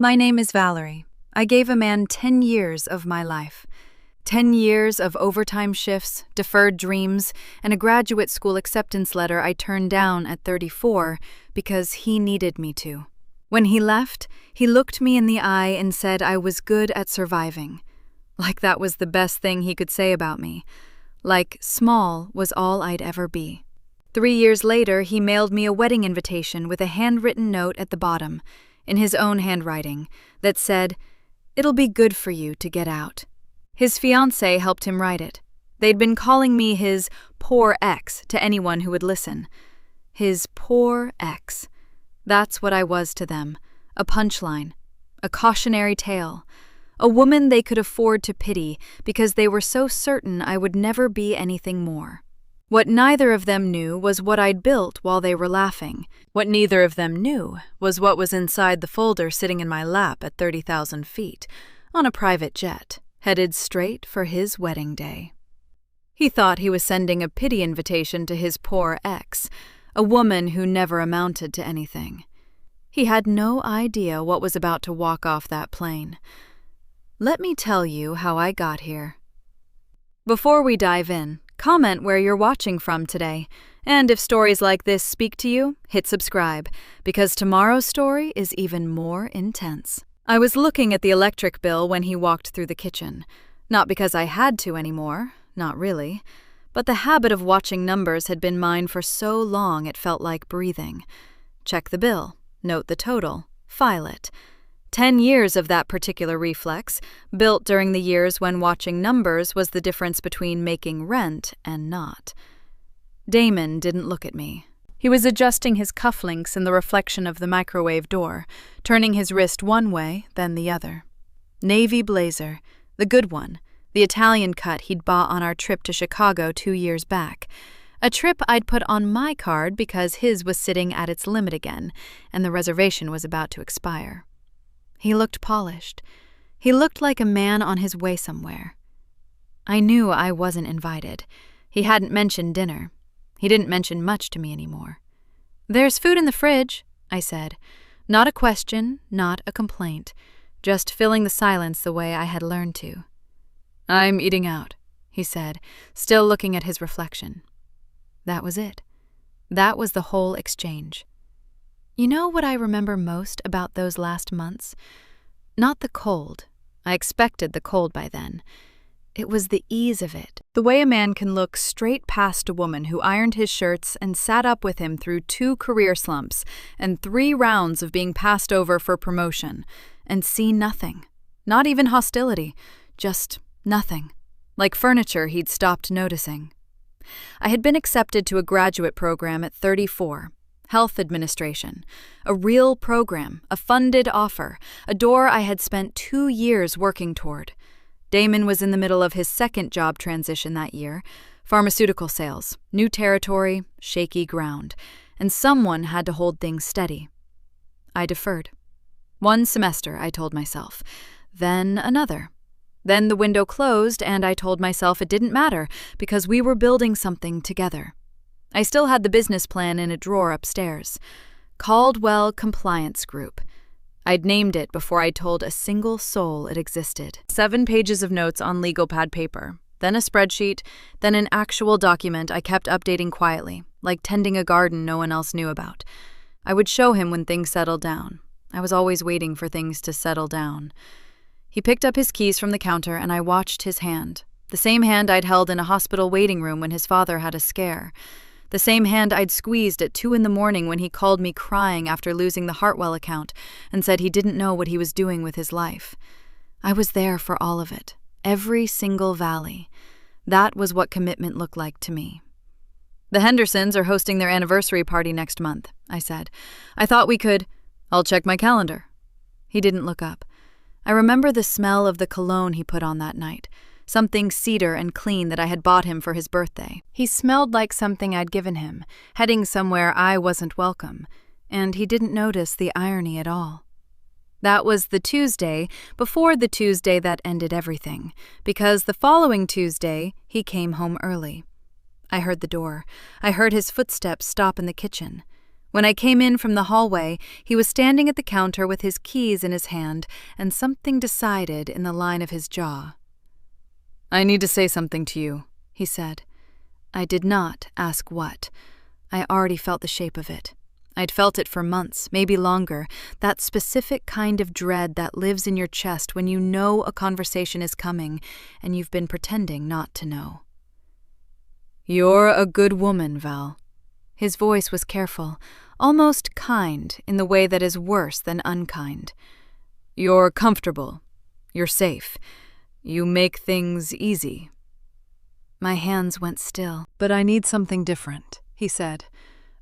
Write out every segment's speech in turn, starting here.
My name is Valerie. I gave a man 10 years of my life. 10 years of overtime shifts, deferred dreams, and a graduate school acceptance letter I turned down at 34 because he needed me to. When he left, he looked me in the eye and said I was good at surviving. Like that was the best thing he could say about me. Like small was all I'd ever be. 3 years later, he mailed me a wedding invitation with a handwritten note at the bottom, in his own handwriting, that said, "It'll be good for you to get out." His fiancée helped him write it. They'd been calling me his poor ex to anyone who would listen. His poor ex. That's what I was to them, a punchline, a cautionary tale, a woman they could afford to pity because they were so certain I would never be anything more. What neither of them knew was what I'd built while they were laughing. What neither of them knew was what was inside the folder sitting in my lap at 30,000 feet, on a private jet, headed straight for his wedding day. He thought he was sending a pity invitation to his poor ex, a woman who never amounted to anything. He had no idea what was about to walk off that plane. Let me tell you how I got here. Before we dive in, comment where you're watching from today, and if stories like this speak to you, hit subscribe, because tomorrow's story is even more intense. I was looking at the electric bill when he walked through the kitchen. Not because I had to anymore, not really, but the habit of watching numbers had been mine for so long it felt like breathing. Check the bill, note the total, file it. 10 years of that particular reflex, built during the years when watching numbers was the difference between making rent and not. Damon didn't look at me. He was adjusting his cufflinks in the reflection of the microwave door, turning his wrist one way, then the other. Navy blazer, the good one, the Italian cut he'd bought on our trip to Chicago 2 years back. A trip I'd put on my card because his was sitting at its limit again, and the reservation was about to expire. He looked polished. He looked like a man on his way somewhere. I knew I wasn't invited. He hadn't mentioned dinner. He didn't mention much to me anymore. "There's food in the fridge," I said. Not a question, not a complaint, just filling the silence the way I had learned to. "I'm eating out," he said, still looking at his reflection. That was it. That was the whole exchange. You know what I remember most about those last months? Not the cold. I expected the cold by then. It was the ease of it. The way a man can look straight past a woman who ironed his shirts and sat up with him through 2 career slumps and 3 rounds of being passed over for promotion, and see nothing. Not even hostility. Just nothing. Like furniture he'd stopped noticing. I had been accepted to a graduate program at 34. Health Administration. A real program, a funded offer, a door I had spent 2 years working toward. Damon was in the middle of his second job transition that year. Pharmaceutical sales, new territory, shaky ground, and someone had to hold things steady. I deferred. 1 semester, I told myself. Then another. Then the window closed and I told myself it didn't matter because we were building something together. I still had the business plan in a drawer upstairs. Caldwell Compliance Group. I'd named it before I told a single soul it existed. 7 pages of notes on legal pad paper, then a spreadsheet, then an actual document I kept updating quietly, like tending a garden no one else knew about. I would show him when things settled down. I was always waiting for things to settle down. He picked up his keys from the counter and I watched his hand. The same hand I'd held in a hospital waiting room when his father had a scare. The same hand I'd squeezed at 2 a.m. when he called me crying after losing the Hartwell account and said he didn't know what he was doing with his life. I was there for all of it, every single valley. That was what commitment looked like to me. "The Hendersons are hosting their anniversary party next month," I said. "I thought we could—" "I'll check my calendar." He didn't look up. I remember the smell of the cologne he put on that night. Something cedar and clean that I had bought him for his birthday. He smelled like something I'd given him, heading somewhere I wasn't welcome, and he didn't notice the irony at all. That was the Tuesday before the Tuesday that ended everything, because the following Tuesday he came home early. I heard the door. I heard his footsteps stop in the kitchen. When I came in from the hallway, he was standing at the counter with his keys in his hand and something decided in the line of his jaw. "I need to say something to you," he said. I did not ask what. I already felt the shape of it. I'd felt it for months, maybe longer, that specific kind of dread that lives in your chest when you know a conversation is coming and you've been pretending not to know. "You're a good woman, Val." His voice was careful, almost kind in the way that is worse than unkind. "You're comfortable. You're safe. You make things easy." My hands went still. "But I need something different," he said.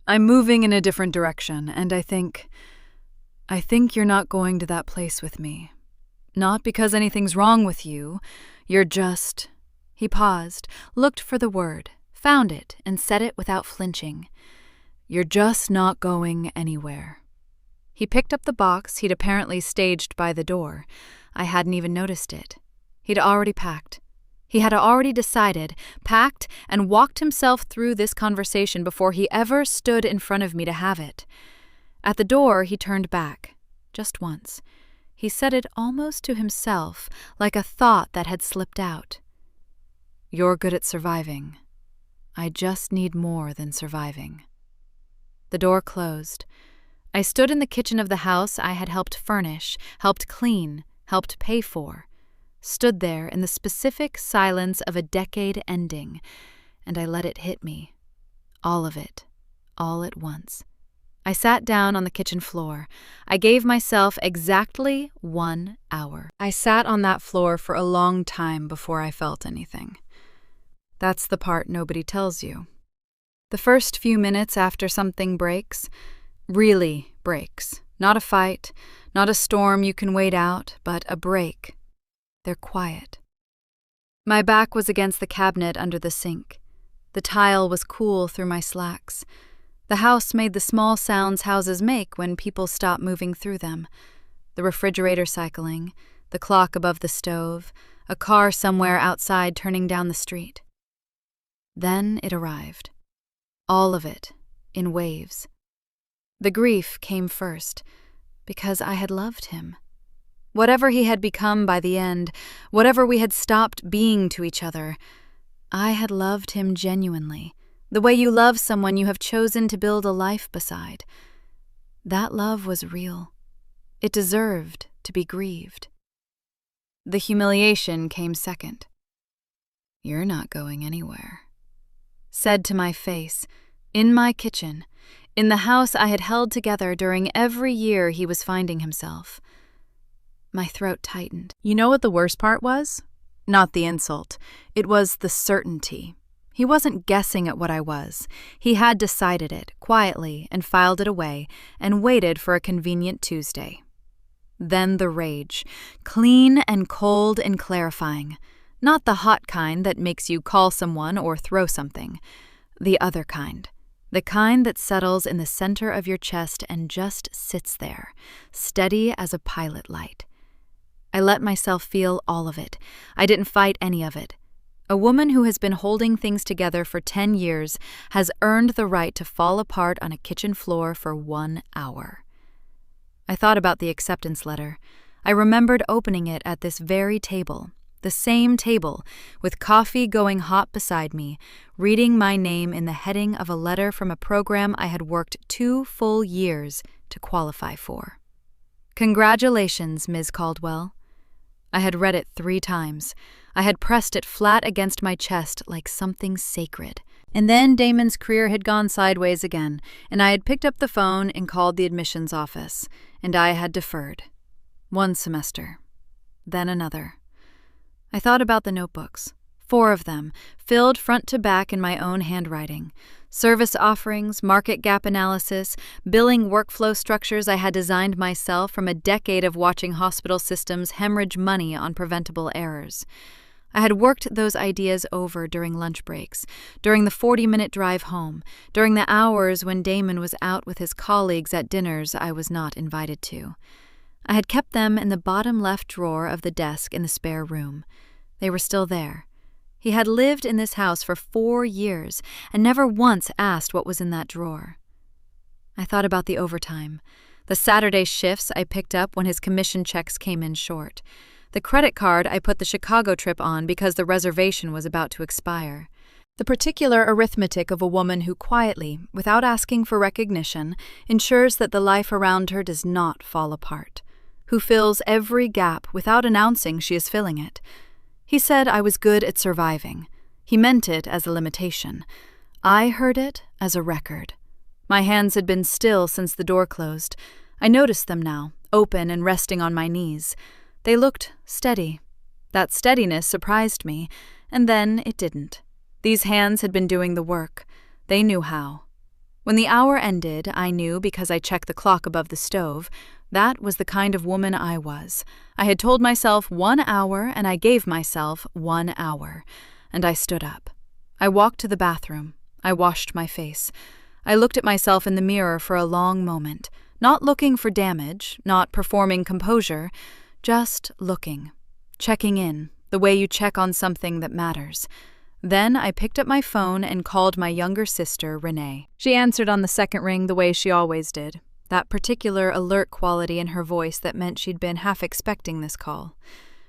"I'm moving in a different direction, and I think you're not going to that place with me. Not because anything's wrong with you. You're just—" He paused, looked for the word, found it, and said it without flinching. "You're just not going anywhere." He picked up the box he'd apparently staged by the door. I hadn't even noticed it. He'd already packed. He had already decided, packed, and walked himself through this conversation before he ever stood in front of me to have it. At the door, he turned back, just once. He said it almost to himself, like a thought that had slipped out. "You're good at surviving. I just need more than surviving." The door closed. I stood in the kitchen of the house I had helped furnish, helped clean, helped pay for. Stood there in the specific silence of a decade ending, and I let it hit me. All of it, all at once. I sat down on the kitchen floor. I gave myself exactly 1 hour. I sat on that floor for a long time before I felt anything. That's the part nobody tells you. The first few minutes after something breaks, really breaks. Not a fight, not a storm you can wait out, but a break. They're quiet. My back was against the cabinet under the sink. The tile was cool through my slacks. The house made the small sounds houses make when people stop moving through them. The refrigerator cycling, the clock above the stove, a car somewhere outside turning down the street. Then it arrived. All of it, in waves. The grief came first, because I had loved him. Whatever he had become by the end, whatever we had stopped being to each other, I had loved him genuinely, the way you love someone you have chosen to build a life beside. That love was real. It deserved to be grieved. The humiliation came second. "You're not going anywhere," said to my face, in my kitchen, in the house I had held together during every year he was finding himself. My throat tightened. You know what the worst part was? Not the insult. It was the certainty. He wasn't guessing at what I was. He had decided it, quietly, and filed it away, and waited for a convenient Tuesday. Then the rage, clean and cold and clarifying. Not the hot kind that makes you call someone or throw something. The other kind. The kind that settles in the center of your chest and just sits there, steady as a pilot light. I let myself feel all of it. I didn't fight any of it. A woman who has been holding things together for 10 years has earned the right to fall apart on a kitchen floor for 1 hour. I thought about the acceptance letter. I remembered opening it at this very table, the same table, with coffee going hot beside me, reading my name in the heading of a letter from a program I had worked 2 full years to qualify for. "Congratulations, Ms. Caldwell." I had read it 3 times. I had pressed it flat against my chest like something sacred. And then Damon's career had gone sideways again, and I had picked up the phone and called the admissions office, and I had deferred. 1 semester. Then another. I thought about the notebooks. 4 of them, filled front to back in my own handwriting. Service offerings, market gap analysis, billing workflow structures I had designed myself from a decade of watching hospital systems hemorrhage money on preventable errors. I had worked those ideas over during lunch breaks, during the 40-minute drive home, during the hours when Damon was out with his colleagues at dinners I was not invited to. I had kept them in the bottom left drawer of the desk in the spare room. They were still there. He had lived in this house for 4 years and never once asked what was in that drawer. I thought about the overtime, the Saturday shifts I picked up when his commission checks came in short, the credit card I put the Chicago trip on because the reservation was about to expire. The particular arithmetic of a woman who quietly, without asking for recognition, ensures that the life around her does not fall apart, who fills every gap without announcing she is filling it. He said I was good at surviving. He meant it as a limitation. I heard it as a record. My hands had been still since the door closed. I noticed them now, open and resting on my knees. They looked steady. That steadiness surprised me, and then it didn't. These hands had been doing the work. They knew how. When the hour ended, I knew because I checked the clock above the stove. That was the kind of woman I was. I had told myself 1 hour, and I gave myself 1 hour. And I stood up. I walked to the bathroom. I washed my face. I looked at myself in the mirror for a long moment, not looking for damage, not performing composure, just looking, checking in, the way you check on something that matters. Then I picked up my phone and called my younger sister, Renee. She answered on the second ring the way she always did, that particular alert quality in her voice that meant she'd been half expecting this call.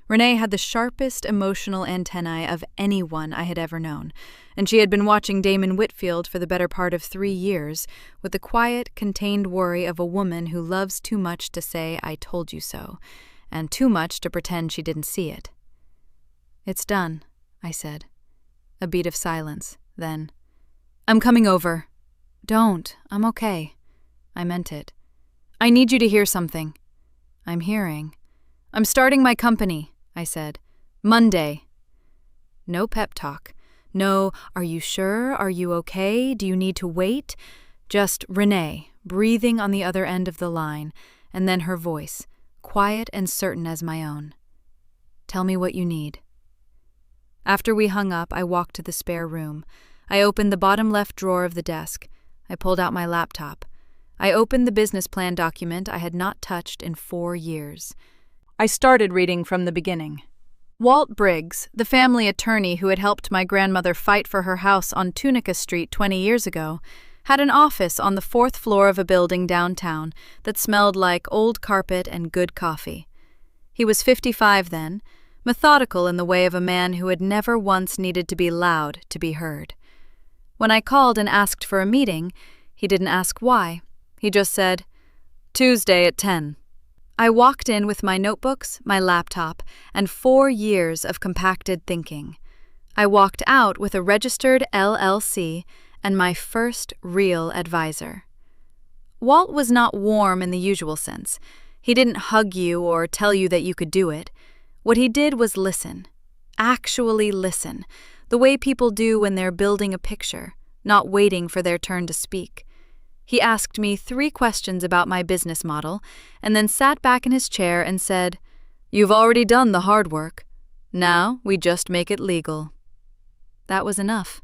Renee had the sharpest emotional antennae of anyone I had ever known, and she had been watching Damon Whitfield for the better part of 3 years, with the quiet, contained worry of a woman who loves too much to say, "I told you so," and too much to pretend she didn't see it. "It's done," I said. A beat of silence, then, "I'm coming over." "Don't, I'm okay." I meant it. "I need you to hear something." "I'm hearing." "I'm starting my company," I said. "Monday." No pep talk. No, "Are you sure? Are you okay? Do you need to wait?" Just Renee, breathing on the other end of the line, and then her voice, quiet and certain as my own. "Tell me what you need." After we hung up, I walked to the spare room. I opened the bottom left drawer of the desk. I pulled out my laptop. I opened the business plan document I had not touched in 4 years. I started reading from the beginning. Walt Briggs, the family attorney who had helped my grandmother fight for her house on Tunica Street 20 years ago, had an office on the 4th floor of a building downtown that smelled like old carpet and good coffee. He was 55 then, methodical in the way of a man who had never once needed to be loud to be heard. When I called and asked for a meeting, he didn't ask why. He just said, "Tuesday at 10. I walked in with my notebooks, my laptop, and 4 years of compacted thinking. I walked out with a registered LLC and my first real advisor. Walt was not warm in the usual sense. He didn't hug you or tell you that you could do it. What he did was listen. Actually listen, the way people do when they're building a picture, not waiting for their turn to speak. He asked me 3 questions about my business model, and then sat back in his chair and said, "You've already done the hard work. Now we just make it legal." That was enough.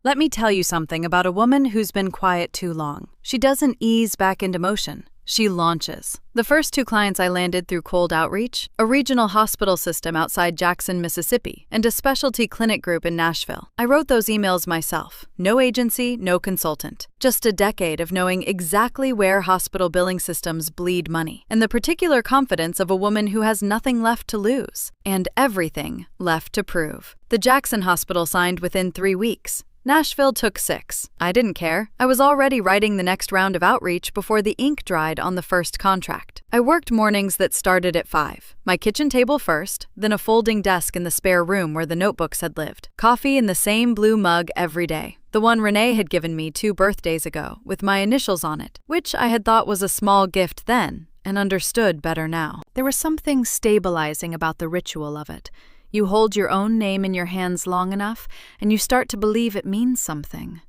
Let me tell you something about a woman who's been quiet too long. She doesn't ease back into motion. She launches. The first 2 clients I landed through cold outreach, a regional hospital system outside Jackson, Mississippi, and a specialty clinic group in Nashville. I wrote those emails myself. No agency, no consultant. Just a decade of knowing exactly where hospital billing systems bleed money, and the particular confidence of a woman who has nothing left to lose, and everything left to prove. The Jackson Hospital signed within 3 weeks. Nashville took 6. I didn't care. I was already writing the next round of outreach before the ink dried on the first contract. I worked mornings that started at 5. My kitchen table first, then a folding desk in the spare room where the notebooks had lived. Coffee in the same blue mug every day. The one Renee had given me 2 birthdays ago, with my initials on it, which I had thought was a small gift then, and understood better now. There was something stabilizing about the ritual of it. You hold your own name in your hands long enough, and you start to believe it means something.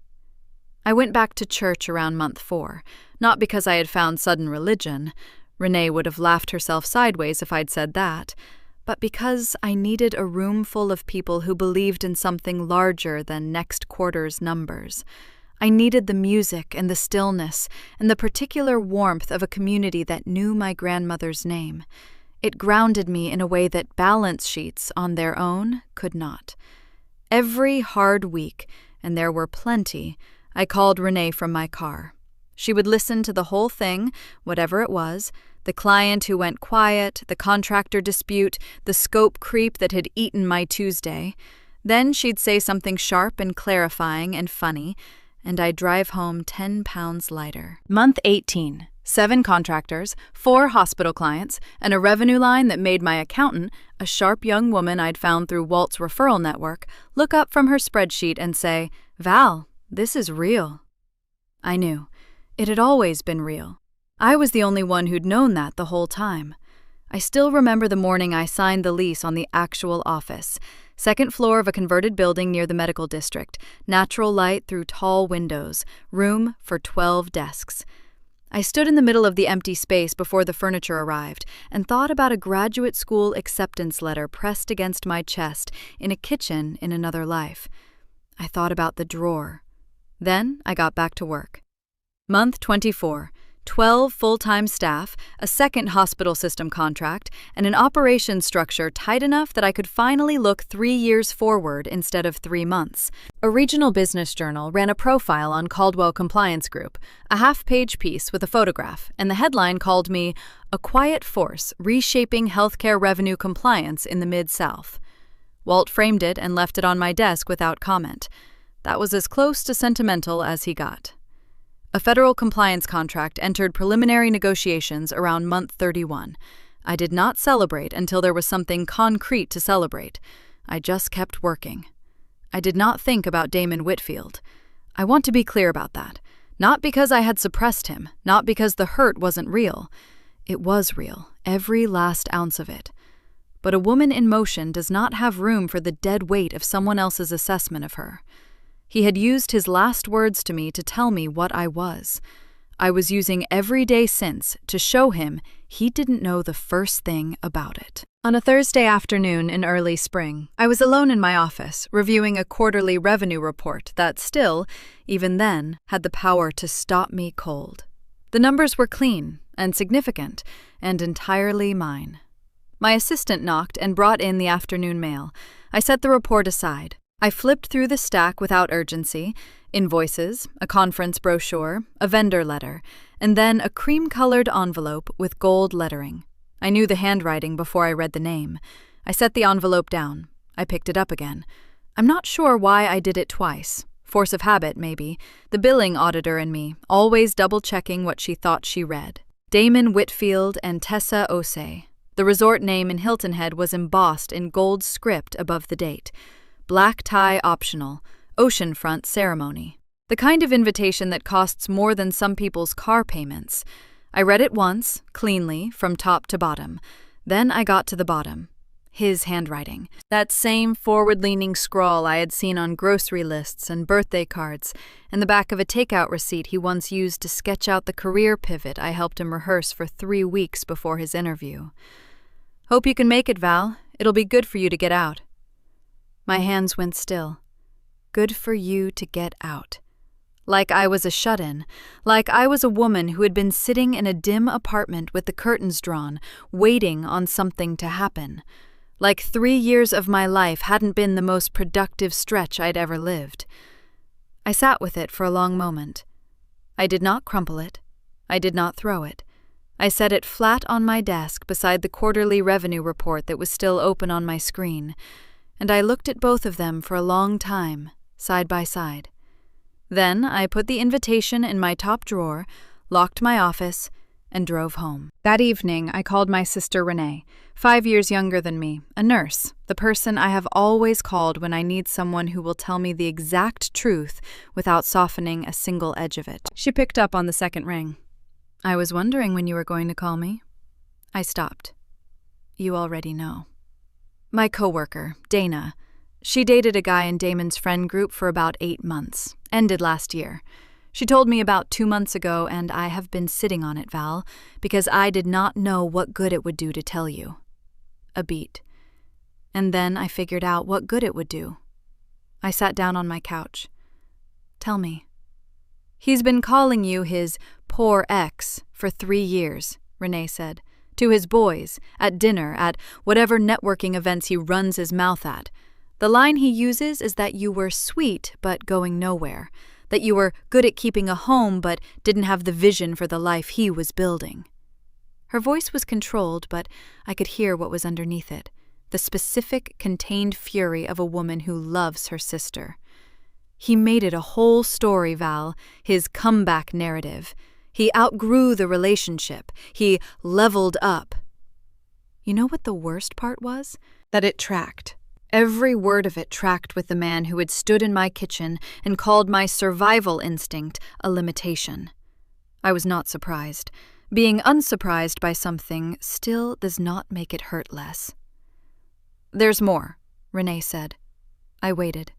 I went back to church around month 4, not because I had found sudden religion. Renee would have laughed herself sideways if I'd said that, but because I needed a room full of people who believed in something larger than next quarter's numbers. I needed the music and the stillness and the particular warmth of a community that knew my grandmother's name. It grounded me in a way that balance sheets on their own could not. Every hard week, and there were plenty, I called Renee from my car. She would listen to the whole thing, whatever it was, the client who went quiet, the contractor dispute, the scope creep that had eaten my Tuesday. Then she'd say something sharp and clarifying and funny, and I'd drive home 10 pounds lighter. Month 18. 7 contractors, 4 hospital clients, and a revenue line that made my accountant, a sharp young woman I'd found through Walt's referral network, look up from her spreadsheet and say, "Val, this is real." I knew. It had always been real. I was the only one who'd known that the whole time. I still remember the morning I signed the lease on the actual office. Second floor of a converted building near the medical district, natural light through tall windows, room for 12 desks. I stood in the middle of the empty space before the furniture arrived and thought about a graduate school acceptance letter pressed against my chest in a kitchen in another life. I thought about the drawer. Then I got back to work. Month 24. 12 full-time staff, a second hospital system contract, and an operations structure tight enough that I could finally look 3 years forward instead of 3 months. A regional business journal ran a profile on Caldwell Compliance Group, a half-page piece with a photograph, and the headline called me, "A Quiet Force Reshaping Healthcare Revenue Compliance in the Mid-South." Walt framed it and left it on my desk without comment. That was as close to sentimental as he got. A federal compliance contract entered preliminary negotiations around month 31. I did not celebrate until there was something concrete to celebrate. I just kept working. I did not think about Damon Whitfield. I want to be clear about that. Not because I had suppressed him, not because the hurt wasn't real. It was real, every last ounce of it. But a woman in motion does not have room for the dead weight of someone else's assessment of her. He had used his last words to me to tell me what I was. I was using every day since to show him he didn't know the first thing about it. On a Thursday afternoon in early spring, I was alone in my office, reviewing a quarterly revenue report that still, even then, had the power to stop me cold. The numbers were clean and significant and entirely mine. My assistant knocked and brought in the afternoon mail. I set the report aside. I flipped through the stack without urgency, invoices, a conference brochure, a vendor letter, and then a cream-colored envelope with gold lettering. I knew the handwriting before I read the name. I set the envelope down. I picked it up again. I'm not sure why I did it twice. Force of habit, maybe. The billing auditor in me, always double-checking what she thought she read. Damon Whitfield and Tessa Osei. The resort name in Hilton Head was embossed in gold script above the date. Black tie optional, oceanfront ceremony. The kind of invitation that costs more than some people's car payments. I read it once, cleanly, from top to bottom. Then I got to the bottom. His handwriting. That same forward-leaning scrawl I had seen on grocery lists and birthday cards, and the back of a takeout receipt he once used to sketch out the career pivot I helped him rehearse for 3 weeks before his interview. "Hope you can make it, Val. It'll be good for you to get out." My hands went still. Good for you to get out. Like I was a shut-in, like I was a woman who had been sitting in a dim apartment with the curtains drawn, waiting on something to happen. Like 3 years of my life hadn't been the most productive stretch I'd ever lived. I sat with it for a long moment. I did not crumple it. I did not throw it. I set it flat on my desk beside the quarterly revenue report that was still open on my screen, and I looked at both of them for a long time, side by side. Then I put the invitation in my top drawer, locked my office, and drove home. That evening, I called my sister Renee, 5 years younger than me, a nurse, the person I have always called when I need someone who will tell me the exact truth without softening a single edge of it. She picked up on the second ring. "I was wondering when you were going to call me." I stopped. "You already know." My coworker, Dana. She dated a guy in Damon's friend group for about 8 months. Ended last year. She told me about 2 months ago, and I have been sitting on it, Val, because I did not know what good it would do to tell you. A beat. And then I figured out what good it would do. I sat down on my couch. "Tell me." "He's been calling you his poor ex for 3 years, Renee said. To his boys, at dinner, at whatever networking events he runs his mouth at. The line he uses is that you were sweet but going nowhere. that you were good at keeping a home but didn't have the vision for the life he was building. Her voice was controlled, but I could hear what was underneath it, the specific, contained fury of a woman who loves her sister. He made it a whole story, Val, his comeback narrative. He outgrew the relationship. He leveled up. You know what the worst part was? That it tracked. Every word of it tracked with the man who had stood in my kitchen and called my survival instinct a limitation. I was not surprised. Being unsurprised by something still does not make it hurt less. "There's more," Renee said. I waited.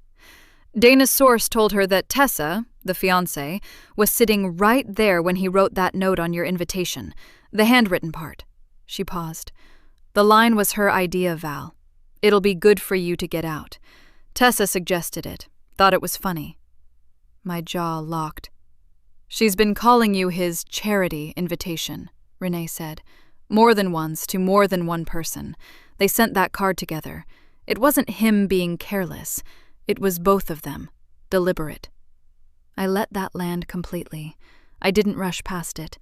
Dana's source told her that Tessa, the fiancé, was sitting right there when he wrote that note on your invitation, the handwritten part. She paused. The line was her idea, Val. "It'll be good for you to get out." Tessa suggested it, thought it was funny. My jaw locked. "She's been calling you his charity invitation," Renee said. "More than once, to more than one person. They sent that card together. It wasn't him being careless. It was both of them, deliberate." I let that land completely. I didn't rush past it.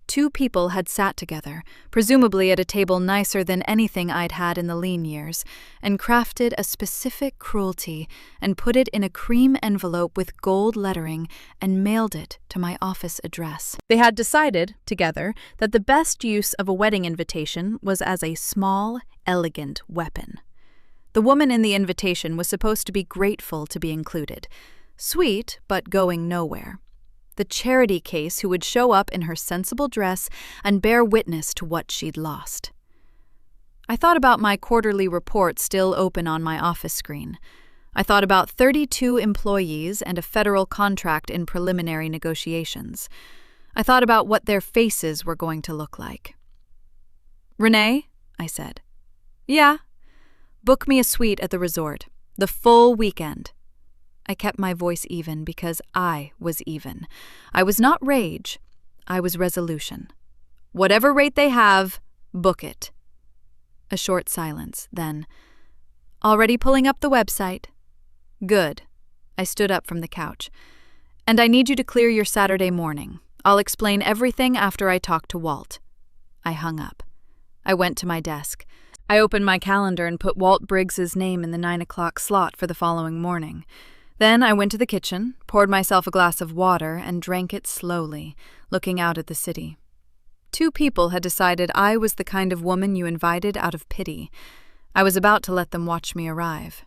Two people had sat together, presumably at a table nicer than anything I'd had in the lean years, and crafted a specific cruelty and put it in a cream envelope with gold lettering and mailed it to my office address. They had decided, together, that the best use of a wedding invitation was as a small, elegant weapon. The woman in the invitation was supposed to be grateful to be included. Sweet, but going nowhere. The charity case who would show up in her sensible dress and bear witness to what she'd lost. I thought about my quarterly report still open on my office screen. I thought about 32 employees and a federal contract in preliminary negotiations. I thought about what their faces were going to look like. "Renee," I said. "Yeah." "Book me a suite at the resort. The full weekend." I kept my voice even because I was even. I was not rage. I was resolution. "Whatever rate they have, book it." A short silence, then, "Already pulling up the website." "Good." I stood up from the couch. "And I need you to clear your Saturday morning. I'll explain everything after I talk to Walt." I hung up. I went to my desk. I opened my calendar and put Walt Briggs's name in the 9 o'clock slot for the following morning. Then I went to the kitchen, poured myself a glass of water, and drank it slowly, looking out at the city. Two people had decided I was the kind of woman you invited out of pity. I was about to let them watch me arrive.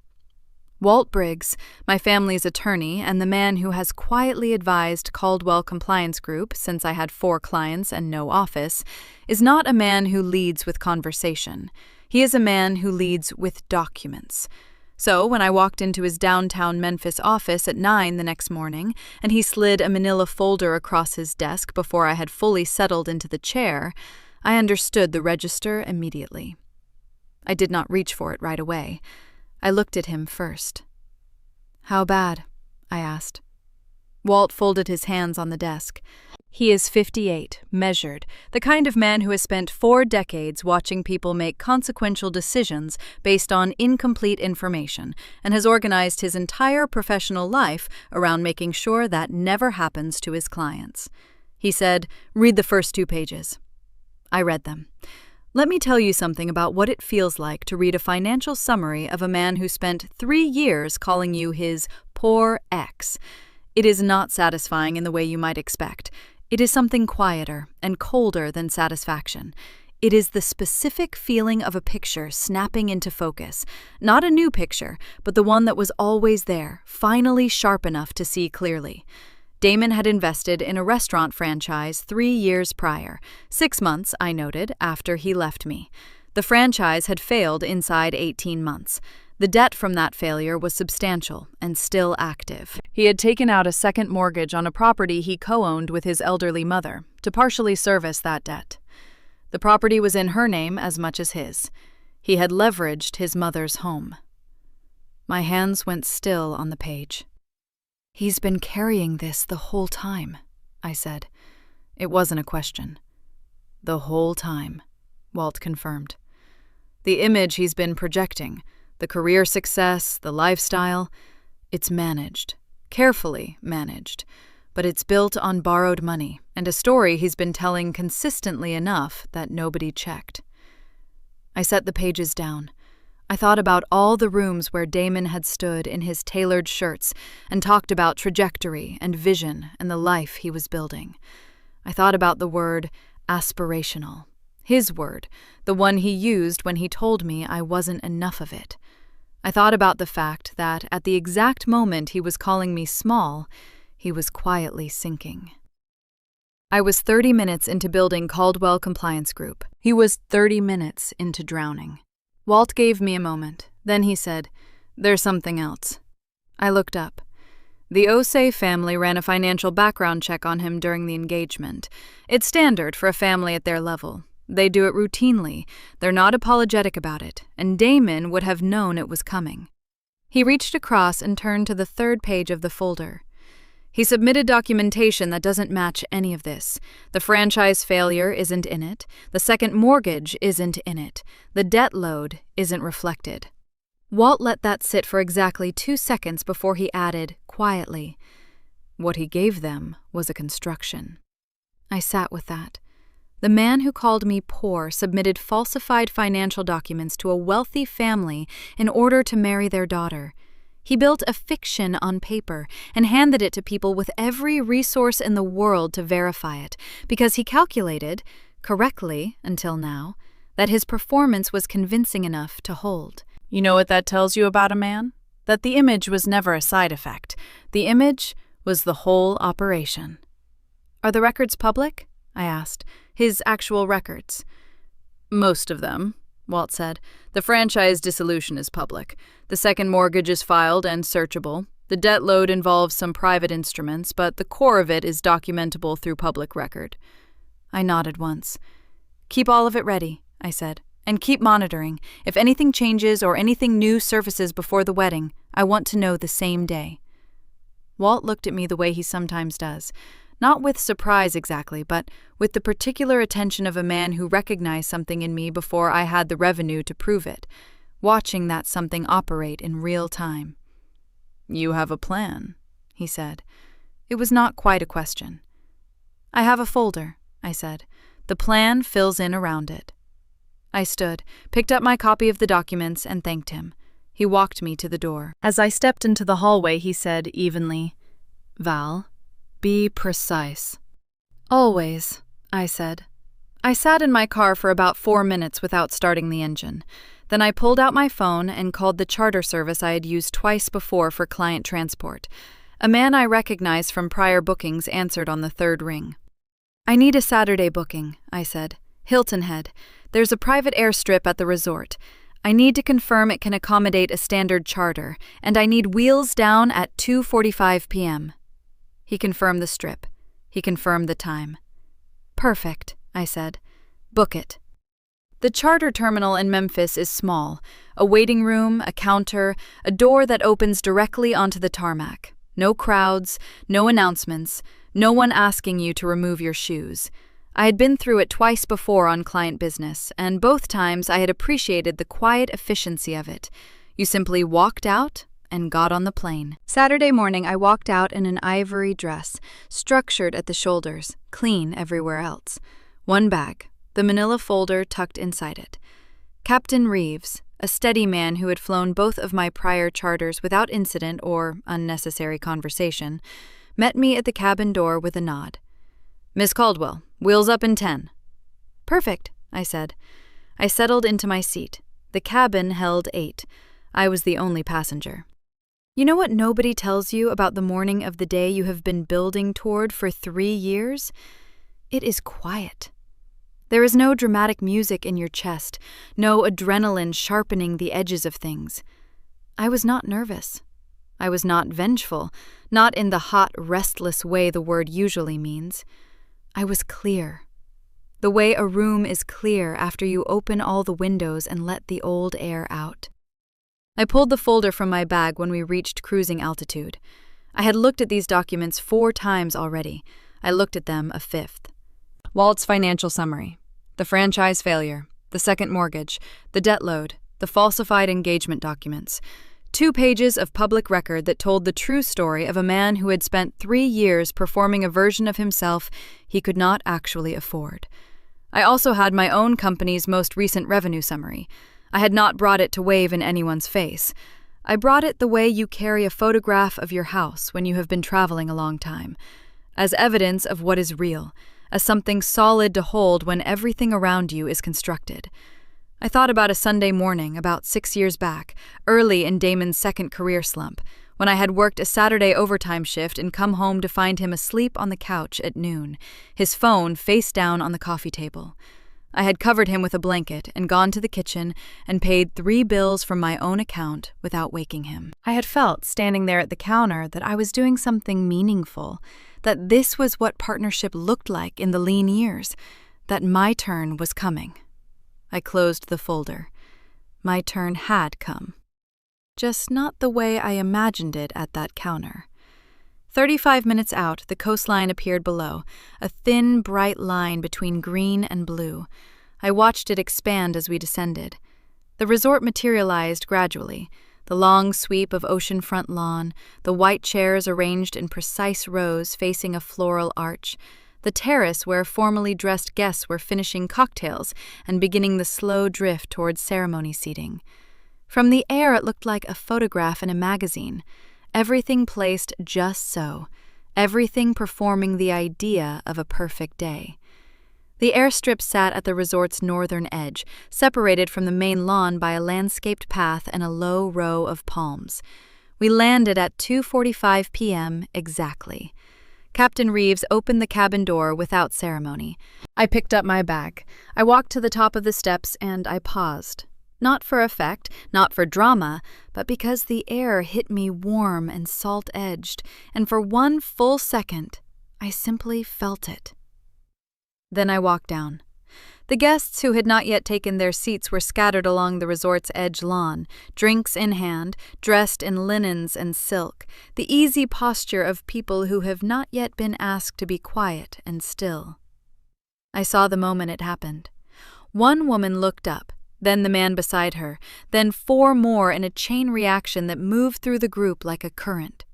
Walt Briggs, my family's attorney and the man who has quietly advised Caldwell Compliance Group since I had 4 clients and no office, is not a man who leads with conversation. He is a man who leads with documents. So when I walked into his downtown Memphis office at 9 the next morning, and he slid a manila folder across his desk before I had fully settled into the chair, I understood the register immediately. I did not reach for it right away. I looked at him first. "How bad?" I asked. Walt folded his hands on the desk. He is 58, measured, the kind of man who has spent 4 decades watching people make consequential decisions based on incomplete information and has organized his entire professional life around making sure that never happens to his clients. He said, "Read the first 2 pages." I read them. Let me tell you something about what it feels like to read a financial summary of a man who spent 3 years calling you his poor ex. It is not satisfying in the way you might expect. It is something quieter and colder than satisfaction. It is the specific feeling of a picture snapping into focus, not a new picture, but the one that was always there, finally sharp enough to see clearly. Damon had invested in a restaurant franchise 3 years prior, 6 months, I noted, after he left me. The franchise had failed inside 18 months. The debt from that failure was substantial and still active. He had taken out a second mortgage on a property he co-owned with his elderly mother to partially service that debt. The property was in her name as much as his. He had leveraged his mother's home. My hands went still on the page. "He's been carrying this the whole time," I said. It wasn't a question. "The whole time," Walt confirmed. "The image he's been projecting, the career success, the lifestyle, it's managed. carefully managed, but it's built on borrowed money and a story he's been telling consistently enough that nobody checked. I set the pages down. I thought about all the rooms where Damon had stood in his tailored shirts and talked about trajectory and vision and the life he was building. I thought about the word aspirational, his word, the one he used when he told me I wasn't enough of it. I thought about the fact that at the exact moment he was calling me small, he was quietly sinking. I was 30 minutes into building Caldwell Compliance Group. He was 30 minutes into drowning. Walt gave me a moment. Then he said, "There's something else." I looked up. The Osei family ran a financial background check on him during the engagement. It's standard for a family at their level. They do it routinely. They're not apologetic about it, and Damon would have known it was coming. He reached across and turned to the third page of the folder. He submitted documentation that doesn't match any of this. The franchise failure isn't in it. The second mortgage isn't in it. The debt load isn't reflected. Walt let that sit for exactly 2 seconds before he added, quietly, "What he gave them was a construction." I sat with that. The man who called me poor submitted falsified financial documents to a wealthy family in order to marry their daughter. He built a fiction on paper and handed it to people with every resource in the world to verify it, because he calculated, correctly until now, that his performance was convincing enough to hold. You know what that tells you about a man? That the image was never a side effect. The image was the whole operation. "Are the records public?" I asked. "His actual records?" "Most of them," Walt said. "The franchise dissolution is public. The second mortgage is filed and searchable. The debt load involves some private instruments, but the core of it is documentable through public record." I nodded once. "Keep all of it ready," I said, "and keep monitoring. If anything changes or anything new surfaces before the wedding, I want to know the same day." Walt looked at me the way he sometimes does. Not with surprise exactly, but with the particular attention of a man who recognized something in me before I had the revenue to prove it, watching that something operate in real time. "You have a plan," he said. It was not quite a question. "I have a folder," I said. "The plan fills in around it." I stood, picked up my copy of the documents, and thanked him. He walked me to the door. As I stepped into the hallway, he said evenly, "Val, be precise." "Always," I said. I sat in my car for about 4 minutes without starting the engine. Then I pulled out my phone and called the charter service I had used twice before for client transport. A man I recognized from prior bookings answered on the third ring. "I need a Saturday booking," I said. "Hilton Head. There's a private airstrip at the resort. I need to confirm it can accommodate a standard charter, and I need wheels down at 2:45 p.m. He confirmed the strip. He confirmed the time. "Perfect," I said. "Book it." The charter terminal in Memphis is small. A waiting room, a counter, a door that opens directly onto the tarmac. No crowds, no announcements, no one asking you to remove your shoes. I had been through it twice before on client business, and both times I had appreciated the quiet efficiency of it. You simply walked out and got on the plane. Saturday morning, I walked out in an ivory dress, structured at the shoulders, clean everywhere else. One bag, the manila folder tucked inside it. Captain Reeves, a steady man who had flown both of my prior charters without incident or unnecessary conversation, met me at the cabin door with a nod. "Miss Caldwell, wheels up in 10. "Perfect," I said. I settled into my seat. The cabin held 8. I was the only passenger. You know what nobody tells you about the morning of the day you have been building toward for 3 years? It is quiet. There is no dramatic music in your chest, no adrenaline sharpening the edges of things. I was not nervous. I was not vengeful, not in the hot, restless way the word usually means. I was clear. The way a room is clear after you open all the windows and let the old air out. I pulled the folder from my bag when we reached cruising altitude. I had looked at these documents 4 times already. I looked at them a 5th. Walt's financial summary, the franchise failure, the second mortgage, the debt load, the falsified engagement documents, 2 pages of public record that told the true story of a man who had spent 3 years performing a version of himself he could not actually afford. I also had my own company's most recent revenue summary. I had not brought it to wave in anyone's face. I brought it the way you carry a photograph of your house when you have been traveling a long time, as evidence of what is real, as something solid to hold when everything around you is constructed. I thought about a Sunday morning about 6 years back, early in Damon's second career slump, when I had worked a Saturday overtime shift and come home to find him asleep on the couch at noon, his phone face down on the coffee table. I had covered him with a blanket and gone to the kitchen and paid 3 bills from my own account without waking him. I had felt, standing there at the counter, that I was doing something meaningful, that this was what partnership looked like in the lean years, that my turn was coming. I closed the folder. My turn had come. Just not the way I imagined it at that counter. 35 minutes out, the coastline appeared below, a thin, bright line between green and blue. I watched it expand as we descended. The resort materialized gradually, the long sweep of oceanfront lawn, the white chairs arranged in precise rows facing a floral arch, the terrace where formally dressed guests were finishing cocktails and beginning the slow drift towards ceremony seating. From the air it looked like a photograph in a magazine, everything placed just so, everything performing the idea of a perfect day. The airstrip sat at the resort's northern edge, separated from the main lawn by a landscaped path and a low row of palms. We landed at 2:45 p.m. exactly. Captain Reeves opened the cabin door without ceremony. I picked up my bag. I walked to the top of the steps and I paused. Not for effect, not for drama, but because the air hit me warm and salt-edged, and for 1 full second, I simply felt it. Then I walked down. The guests who had not yet taken their seats were scattered along the resort's edge lawn, drinks in hand, dressed in linens and silk, the easy posture of people who have not yet been asked to be quiet and still. I saw the moment it happened. 1 woman looked up, then the man beside her, then 4 more in a chain reaction that moved through the group like a current.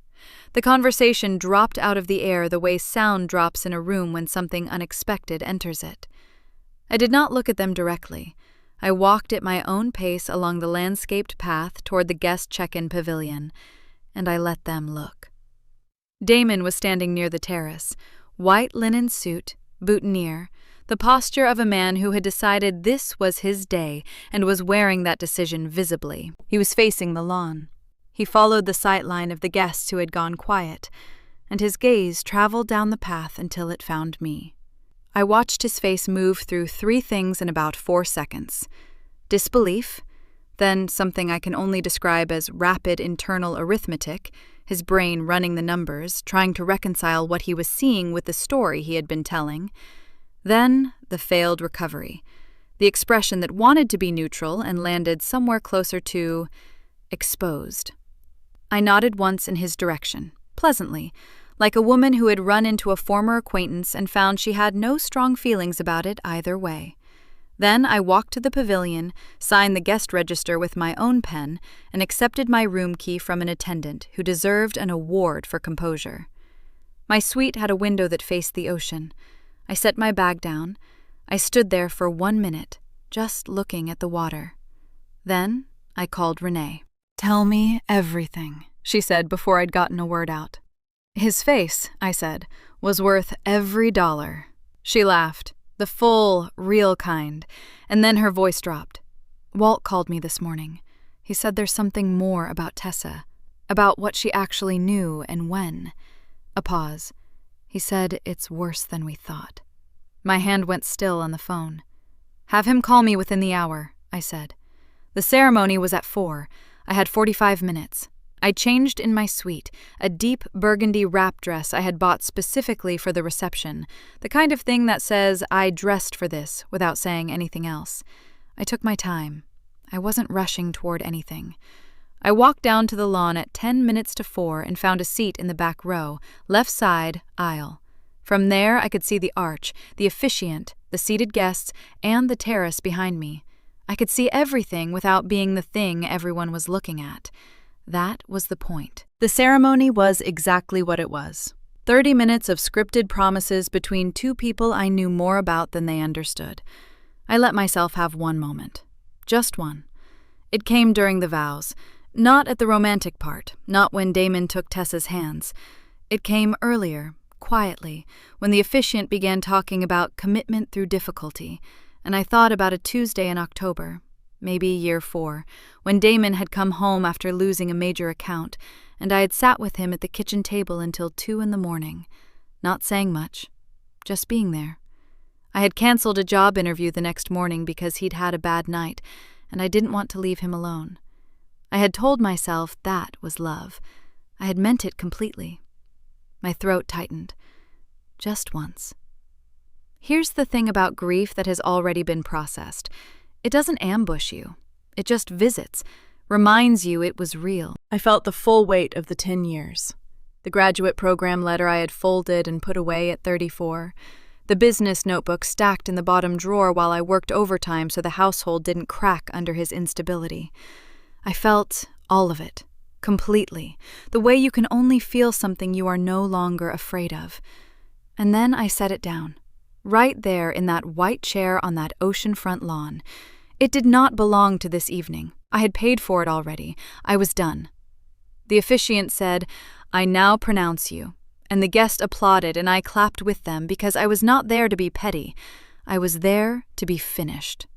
The conversation dropped out of the air the way sound drops in a room when something unexpected enters it. I did not look at them directly. I walked at my own pace along the landscaped path toward the guest check-in pavilion, and I let them look. Damon was standing near the terrace, white linen suit, boutonniere, the posture of a man who had decided this was his day and was wearing that decision visibly. He was facing the lawn. He followed the sight line of the guests who had gone quiet, and his gaze traveled down the path until it found me. I watched his face move through 3 things in about 4 seconds. Disbelief, then something I can only describe as rapid internal arithmetic, his brain running the numbers, trying to reconcile what he was seeing with the story he had been telling. Then the failed recovery, the expression that wanted to be neutral and landed somewhere closer to exposed. I nodded once in his direction, pleasantly, like a woman who had run into a former acquaintance and found she had no strong feelings about it either way. Then I walked to the pavilion, signed the guest register with my own pen, and accepted my room key from an attendant who deserved an award for composure. My suite had a window that faced the ocean. I set my bag down. I stood there for 1 minute, just looking at the water. Then I called Renee. "Tell me everything," she said before I'd gotten a word out. "His face," I said, "was worth every dollar." She laughed, the full, real kind, and then her voice dropped. "Walt called me this morning. He said there's something more about Tessa, about what she actually knew and when." A pause. He said it's worse than we thought. My hand went still on the phone. "Have him call me within the hour," I said. The ceremony was at 4. I had 45 minutes. I changed in my suite, a deep burgundy wrap dress I had bought specifically for the reception, the kind of thing that says I dressed for this without saying anything else. I took my time. I wasn't rushing toward anything. I walked down to the lawn at 10 minutes to 4 and found a seat in the back row, left side, aisle. From there I could see the arch, the officiant, the seated guests, and the terrace behind me. I could see everything without being the thing everyone was looking at. That was the point. The ceremony was exactly what it was. 30 minutes of scripted promises between two people I knew more about than they understood. I let myself have one moment. Just one. It came during the vows. Not at the romantic part, not when Damon took Tessa's hands. It came earlier, quietly, when the officiant began talking about commitment through difficulty, and I thought about a Tuesday in October, maybe year 4, when Damon had come home after losing a major account, and I had sat with him at the kitchen table until 2 a.m, not saying much, just being there. I had canceled a job interview the next morning because he'd had a bad night, and I didn't want to leave him alone. I had told myself that was love. I had meant it completely. My throat tightened. Just once. Here's the thing about grief that has already been processed. It doesn't ambush you. It just visits, reminds you it was real. I felt the full weight of the 10 years. The graduate program letter I had folded and put away at 34. The business notebook stacked in the bottom drawer while I worked overtime so the household didn't crack under his instability. I felt all of it, completely, the way you can only feel something you are no longer afraid of. And then I set it down, right there in that white chair on that oceanfront lawn. It did not belong to this evening. I had paid for it already. I was done. The officiant said, "I now pronounce you," and the guest applauded and I clapped with them because I was not there to be petty. I was there to be finished.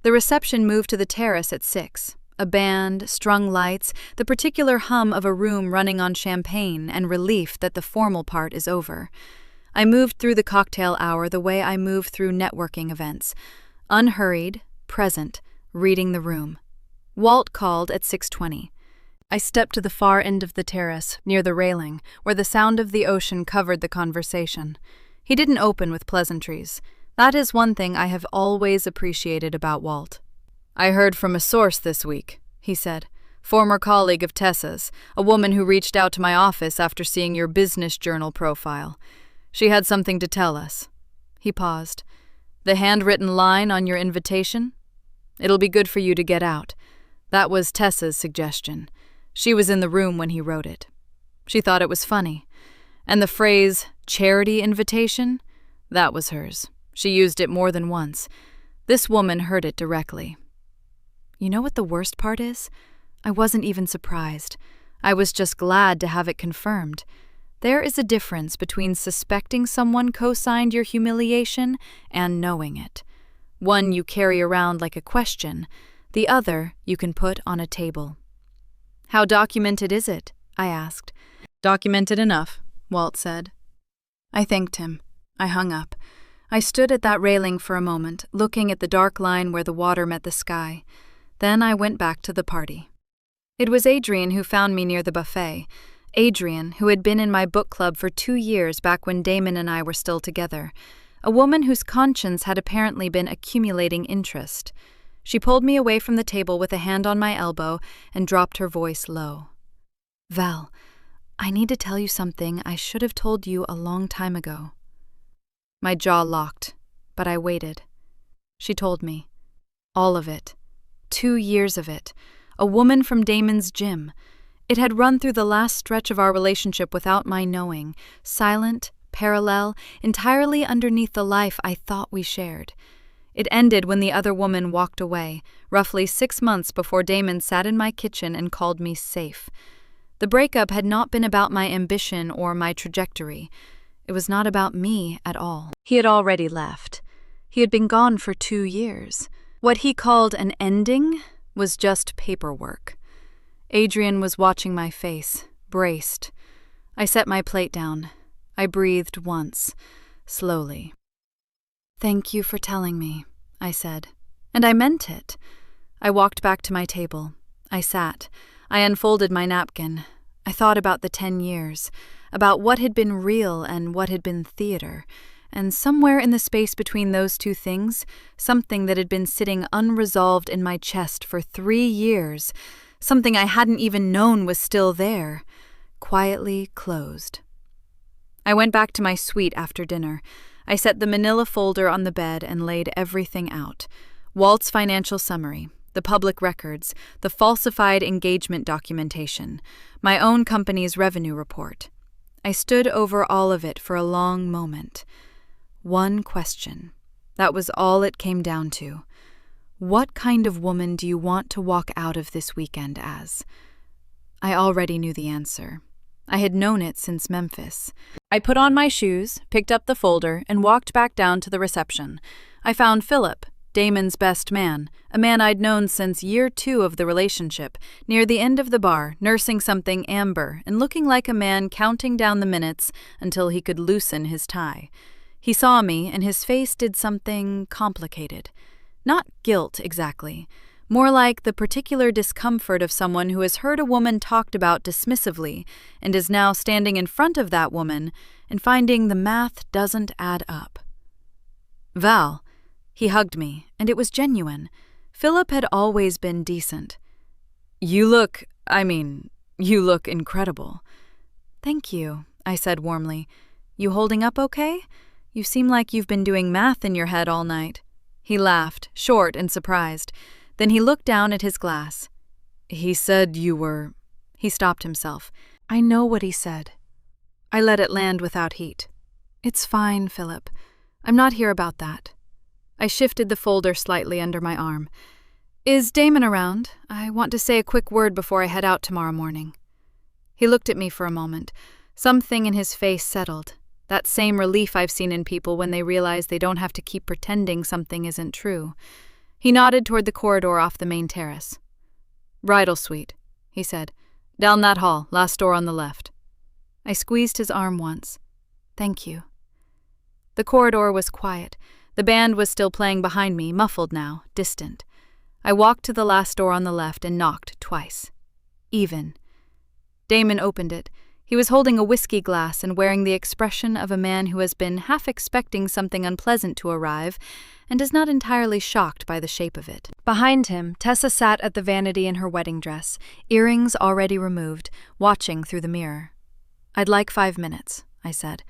The reception moved to the terrace at 6. A band, strung lights, the particular hum of a room running on champagne, and relief that the formal part is over. I moved through the cocktail hour the way I move through networking events. Unhurried, present, reading the room. Walt called at 6:20. I stepped to the far end of the terrace, near the railing, where the sound of the ocean covered the conversation. He didn't open with pleasantries. That is one thing I have always appreciated about Walt. "I heard from a source this week," he said. "Former colleague of Tessa's, a woman who reached out to my office after seeing your business journal profile. She had something to tell us." He paused. "The handwritten line on your invitation? It'll be good for you to get out. That was Tessa's suggestion. She was in the room when he wrote it. She thought it was funny. And the phrase, charity invitation? That was hers. She used it more than once. This woman heard it directly." You know what the worst part is? I wasn't even surprised. I was just glad to have it confirmed. There is a difference between suspecting someone co-signed your humiliation and knowing it. One you carry around like a question, the other you can put on a table. "How documented is it?" I asked. "Documented enough," Walt said. I thanked him. I hung up. I stood at that railing for a moment, looking at the dark line where the water met the sky. Then I went back to the party. It was Adrian who found me near the buffet. Adrian, who had been in my book club for 2 years back when Damon and I were still together. A woman whose conscience had apparently been accumulating interest. She pulled me away from the table with a hand on my elbow and dropped her voice low. "Val, I need to tell you something I should have told you a long time ago." My jaw locked, but I waited. She told me. All of it. 2 years of it. A woman from Damon's gym. It had run through the last stretch of our relationship without my knowing, silent, parallel, entirely underneath the life I thought we shared. It ended when the other woman walked away, roughly 6 months before Damon sat in my kitchen and called me safe. The breakup had not been about my ambition or my trajectory. It was not about me at all. He had already left. He had been gone for 2 years. What he called an ending was just paperwork. Adrian was watching my face, braced. I set my plate down. I breathed once, slowly. "Thank you for telling me," I said. And I meant it. I walked back to my table. I sat. I unfolded my napkin. I thought about the 10 years, about what had been real and what had been theater, and somewhere in the space between those two things, something that had been sitting unresolved in my chest for 3 years, something I hadn't even known was still there, quietly closed. I went back to my suite after dinner. I set the manila folder on the bed and laid everything out. Walt's financial summary, the public records, the falsified engagement documentation, my own company's revenue report. I stood over all of it for a long moment. One question. That was all it came down to. What kind of woman do you want to walk out of this weekend as? I already knew the answer. I had known it since Memphis. I put on my shoes, picked up the folder, and walked back down to the reception. I found Philip, Damon's best man, a man I'd known since year 2 of the relationship, near the end of the bar, nursing something amber and looking like a man counting down the minutes until he could loosen his tie. He saw me, and his face did something complicated. Not guilt, exactly. More like the particular discomfort of someone who has heard a woman talked about dismissively and is now standing in front of that woman and finding the math doesn't add up. Val. He hugged me, and it was genuine. Philip had always been decent. You look incredible. Thank you, I said warmly. You holding up okay? You seem like you've been doing math in your head all night. He laughed, short and surprised. Then he looked down at his glass. He said you were... He stopped himself. I know what he said. I let it land without heat. It's fine, Philip. I'm not here about that. I shifted the folder slightly under my arm. Is Damon around? I want to say a quick word before I head out tomorrow morning. He looked at me for a moment. Something in his face settled. That same relief I've seen in people when they realize they don't have to keep pretending something isn't true. He nodded toward the corridor off the main terrace. Bridal suite, he said. Down that hall, last door on the left. I squeezed his arm once. Thank you. The corridor was quiet. The band was still playing behind me, muffled now, distant. I walked to the last door on the left and knocked twice. Even. Damon opened it. He was holding a whiskey glass and wearing the expression of a man who has been half expecting something unpleasant to arrive and is not entirely shocked by the shape of it. Behind him, Tessa sat at the vanity in her wedding dress, earrings already removed, watching through the mirror. I'd like 5 minutes, I said.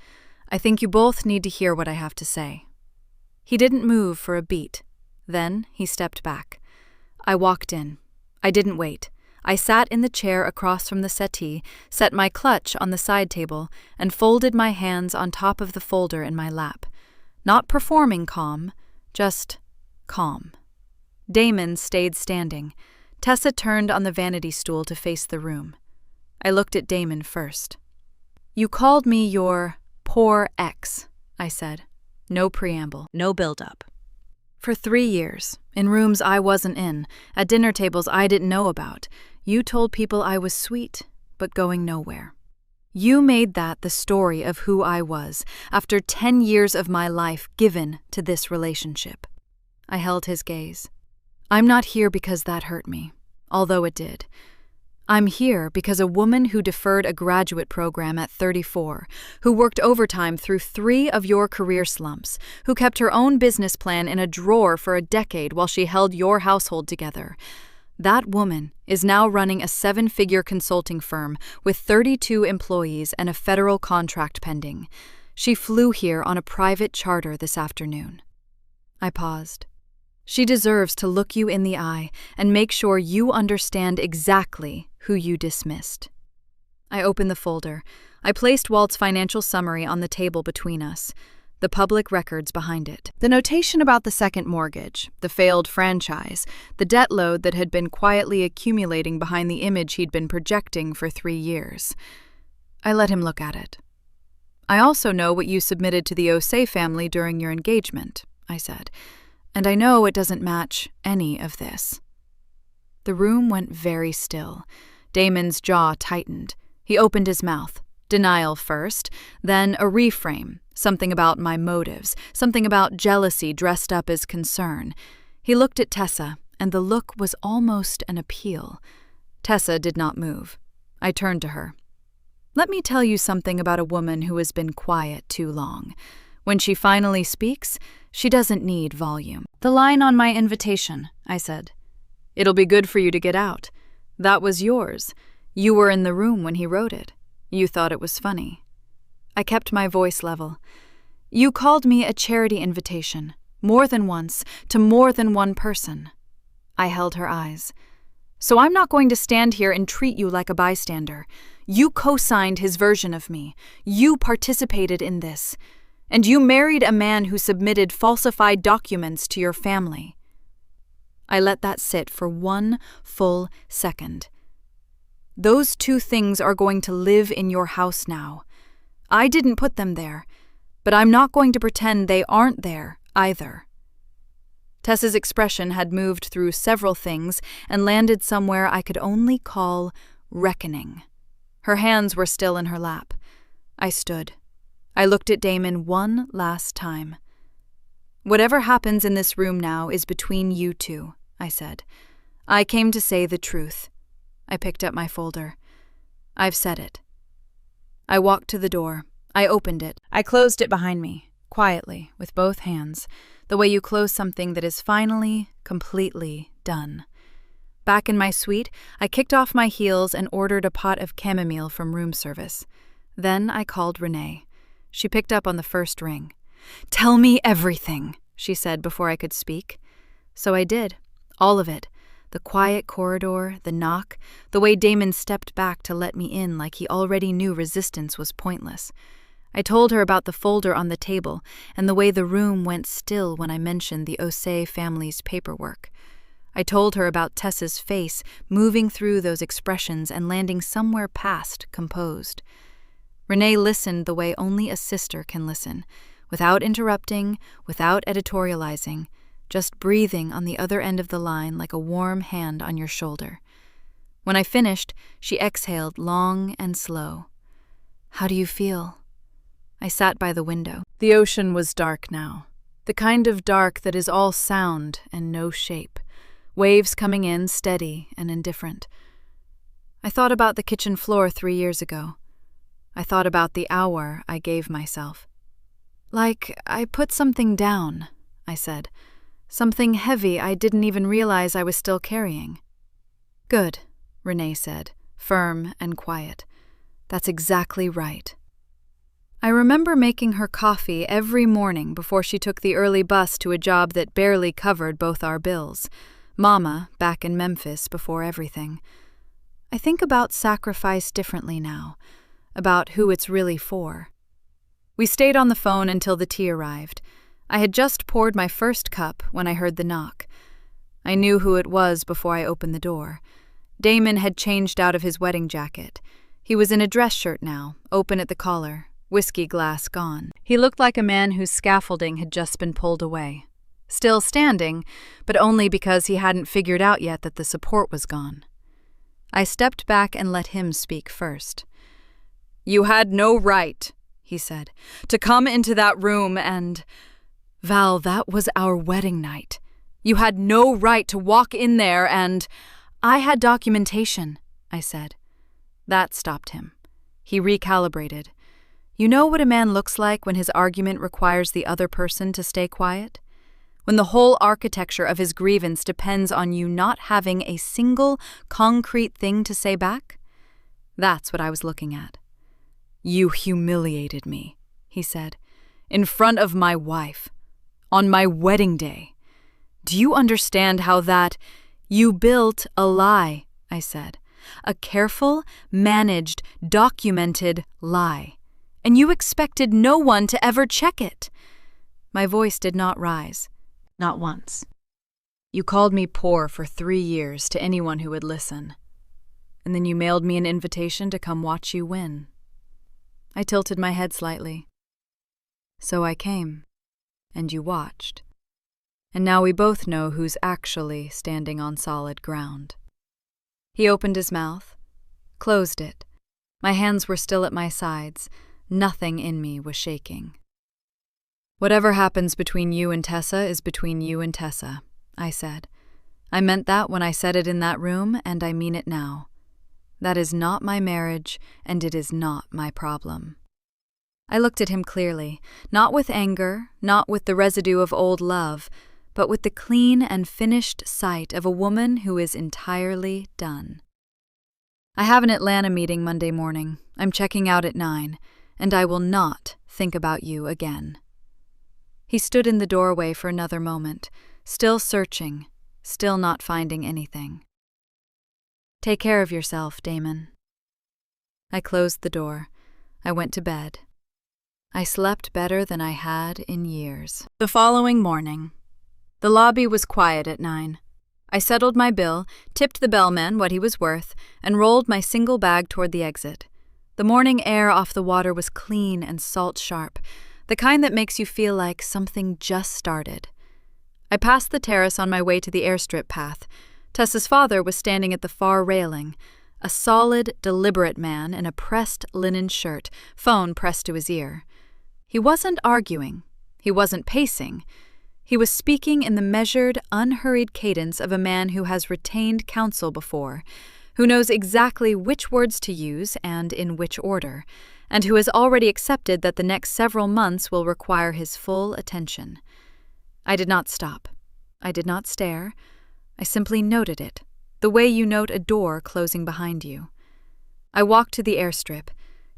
I think you both need to hear what I have to say. He didn't move for a beat. Then he stepped back. I walked in. I didn't wait. I sat in the chair across from the settee, set my clutch on the side table, and folded my hands on top of the folder in my lap. Not performing calm, just calm. Damon stayed standing. Tessa turned on the vanity stool to face the room. I looked at Damon first. You called me your poor ex, I said. No preamble, no build-up. For 3 years, in rooms I wasn't in, at dinner tables I didn't know about, you told people I was sweet, but going nowhere. You made that the story of who I was, after 10 years of my life given to this relationship. I held his gaze. I'm not here because that hurt me, although it did. I'm here because a woman who deferred a graduate program at 34, who worked overtime through 3 of your career slumps, who kept her own business plan in a drawer for a decade while she held your household together. That woman is now running a 7-figure consulting firm with 32 employees and a federal contract pending. She flew here on a private charter this afternoon. I paused. She deserves to look you in the eye and make sure you understand exactly who you dismissed. I opened the folder. I placed Walt's financial summary on the table between us, the public records behind it. The notation about the second mortgage, the failed franchise, the debt load that had been quietly accumulating behind the image he'd been projecting for 3 years. I let him look at it. I also know what you submitted to the Osei family during your engagement, I said. And I know it doesn't match any of this. The room went very still. Damon's jaw tightened. He opened his mouth. Denial first, then a reframe, something about my motives, something about jealousy dressed up as concern. He looked at Tessa, and the look was almost an appeal. Tessa did not move. I turned to her. Let me tell you something about a woman who has been quiet too long. When she finally speaks, she doesn't need volume. The line on my invitation, I said. It'll be good for you to get out. That was yours. You were in the room when he wrote it. You thought it was funny. I kept my voice level. You called me a charity invitation, more than once, to more than one person. I held her eyes. So I'm not going to stand here and treat you like a bystander. You co-signed his version of me. You participated in this. And you married a man who submitted falsified documents to your family. I let that sit for 1 full second. Those 2 things are going to live in your house now. I didn't put them there, but I'm not going to pretend they aren't there either. Tessa's expression had moved through several things and landed somewhere I could only call reckoning. Her hands were still in her lap. I stood. I looked at Damon one last time. Whatever happens in this room now is between you two, I said. I came to say the truth. I picked up my folder. I've said it. I walked to the door. I opened it. I closed it behind me, quietly, with both hands, the way you close something that is finally, completely done. Back in my suite, I kicked off my heels and ordered a pot of chamomile from room service. Then I called Renee. She picked up on the first ring. "Tell me everything," she said before I could speak. So I did. All of it. The quiet corridor, the knock, the way Damon stepped back to let me in like he already knew resistance was pointless. I told her about the folder on the table and the way the room went still when I mentioned the Osei family's paperwork. I told her about Tessa's face moving through those expressions and landing somewhere past composed. Renee listened the way only a sister can listen, without interrupting, without editorializing, just breathing on the other end of the line like a warm hand on your shoulder. When I finished, she exhaled long and slow. "How do you feel?" I sat by the window. The ocean was dark now, the kind of dark that is all sound and no shape, waves coming in steady and indifferent. I thought about the kitchen floor 3 years ago. I thought about the hour I gave myself. "Like I put something down," I said. "Something heavy I didn't even realize I was still carrying." "Good," Renee said, firm and quiet. "That's exactly right." I remember making her coffee every morning before she took the early bus to a job that barely covered both our bills. Mama, back in Memphis before everything. I think about sacrifice differently now, about who it's really for. We stayed on the phone until the tea arrived. I had just poured my first cup when I heard the knock. I knew who it was before I opened the door. Damon had changed out of his wedding jacket. He was in a dress shirt now, open at the collar, whiskey glass gone. He looked like a man whose scaffolding had just been pulled away. Still standing, but only because he hadn't figured out yet that the support was gone. I stepped back and let him speak first. "You had no right," he said, "to come into that room and— Val, that was our wedding night. You had no right to walk in there and— I had documentation," I said. That stopped him. He recalibrated. You know what a man looks like when his argument requires the other person to stay quiet? When the whole architecture of his grievance depends on you not having a single concrete thing to say back? That's what I was looking at. "You humiliated me," he said, "in front of my wife, on my wedding day. Do you understand how that— You built a lie," I said, "a careful, managed, documented lie. And you expected no one to ever check it." My voice did not rise. Not once. "You called me poor for 3 years to anyone who would listen. And then you mailed me an invitation to come watch you win." I tilted my head slightly. "So I came, and you watched. And now we both know who's actually standing on solid ground." He opened his mouth, closed it. My hands were still at my sides. Nothing in me was shaking. "Whatever happens between you and Tessa is between you and Tessa," I said. I meant that when I said it in that room, and I mean it now. That is not my marriage, and it is not my problem. I looked at him clearly, not with anger, not with the residue of old love, but with the clean and finished sight of a woman who is entirely done. "I have an Atlanta meeting Monday morning. I'm checking out at 9, and I will not think about you again." He stood in the doorway for another moment, still searching, still not finding anything. Take care of yourself, Damon. I closed the door. I went to bed. I slept better than I had in years. The following morning, the lobby was quiet at 9. I settled my bill, tipped the bellman what he was worth, and rolled my single bag toward the exit. The morning air off the water was clean and salt-sharp, the kind that makes you feel like something just started. I passed the terrace on my way to the airstrip path. Tessa's father was standing at the far railing, a solid, deliberate man in a pressed linen shirt, phone pressed to his ear. He wasn't arguing. He wasn't pacing. He was speaking in the measured, unhurried cadence of a man who has retained counsel before, who knows exactly which words to use and in which order, and who has already accepted that the next several months will require his full attention. I did not stop. I did not stare. I simply noted it, the way you note a door closing behind you. I walked to the airstrip.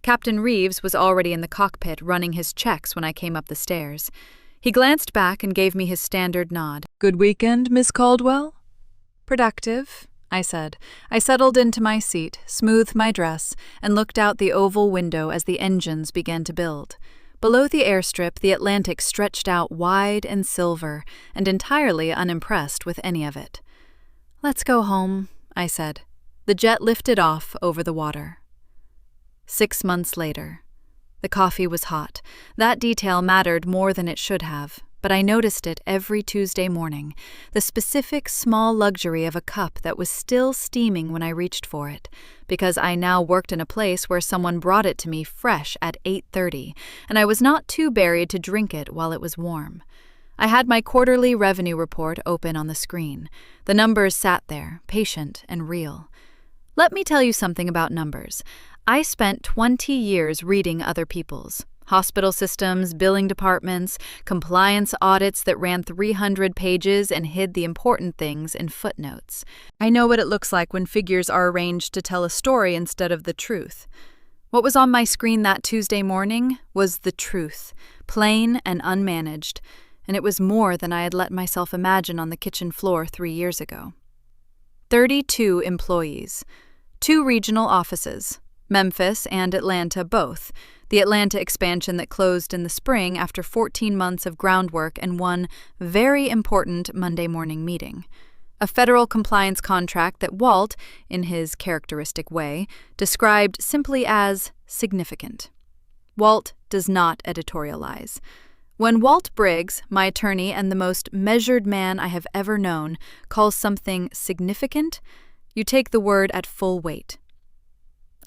Captain Reeves was already in the cockpit running his checks when I came up the stairs. He glanced back and gave me his standard nod. "Good weekend, Miss Caldwell?" "Productive," I said. I settled into my seat, smoothed my dress, and looked out the oval window as the engines began to build. Below the airstrip, the Atlantic stretched out wide and silver, and entirely unimpressed with any of it. "Let's go home," I said. The jet lifted off over the water. 6 months later. The coffee was hot. That detail mattered more than it should have, but I noticed it every Tuesday morning, the specific small luxury of a cup that was still steaming when I reached for it, because I now worked in a place where someone brought it to me fresh at 8:30, and I was not too buried to drink it while it was warm. I had my quarterly revenue report open on the screen. The numbers sat there, patient and real. Let me tell you something about numbers. I spent 20 years reading other people's. Hospital systems, billing departments, compliance audits that ran 300 pages and hid the important things in footnotes. I know what it looks like when figures are arranged to tell a story instead of the truth. What was on my screen that Tuesday morning was the truth, plain and unmanaged, and it was more than I had let myself imagine on the kitchen floor 3 years ago. 32 employees, 2 regional offices, Memphis and Atlanta both, the Atlanta expansion that closed in the spring after 14 months of groundwork and one very important Monday morning meeting. A federal compliance contract that Walt, in his characteristic way, described simply as significant. Walt does not editorialize. When Walt Briggs, my attorney and the most measured man I have ever known, calls something significant, you take the word at full weight.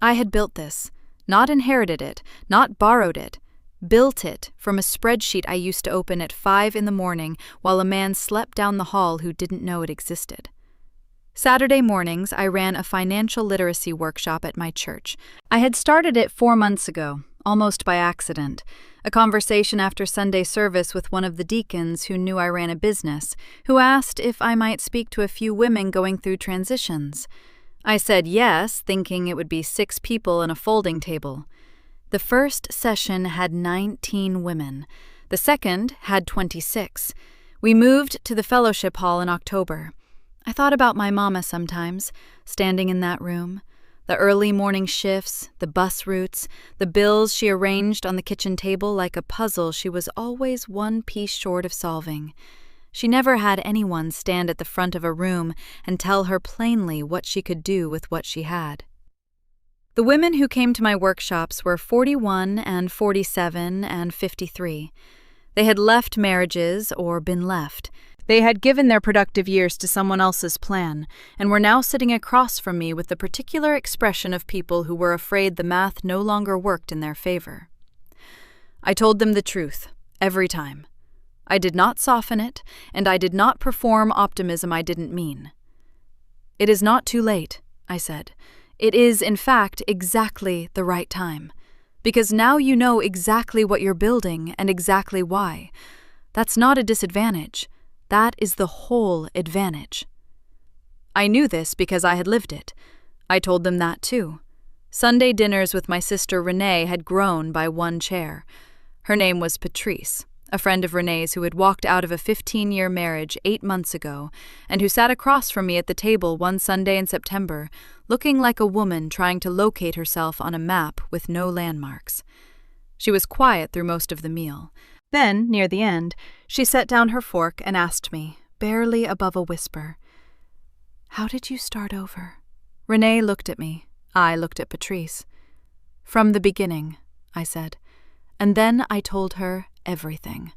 I had built this, not inherited it, not borrowed it, built it from a spreadsheet I used to open at 5 in the morning while a man slept down the hall who didn't know it existed. Saturday mornings, I ran a financial literacy workshop at my church. I had started it 4 months ago, almost by accident. A conversation after Sunday service with one of the deacons who knew I ran a business, who asked if I might speak to a few women going through transitions. I said yes, thinking it would be 6 people and a folding table. The first session had 19 women. The second had 26. We moved to the fellowship hall in October. I thought about my mama sometimes, standing in that room. The early morning shifts, the bus routes, the bills she arranged on the kitchen table like a puzzle she was always one piece short of solving. She never had anyone stand at the front of a room and tell her plainly what she could do with what she had. The women who came to my workshops were 41 and 47 and 53. They had left marriages or been left. They had given their productive years to someone else's plan and were now sitting across from me with the particular expression of people who were afraid the math no longer worked in their favor. I told them the truth, every time. I did not soften it, and I did not perform optimism I didn't mean. "It is not too late," I said. "It is, in fact, exactly the right time. Because now you know exactly what you're building and exactly why. That's not a disadvantage. That is the whole advantage." I knew this because I had lived it. I told them that too. Sunday dinners with my sister Renee had grown by 1 chair. Her name was Patrice. a friend of Renee's who had walked out of a 15-year marriage 8 months ago and who sat across from me at the table one Sunday in September, looking like a woman trying to locate herself on a map with no landmarks. She was quiet through most of the meal. Then, near the end, she set down her fork and asked me, barely above a whisper, "How did you start over?" Renee looked at me. I looked at Patrice. "From the beginning," I said. And then I told her everything.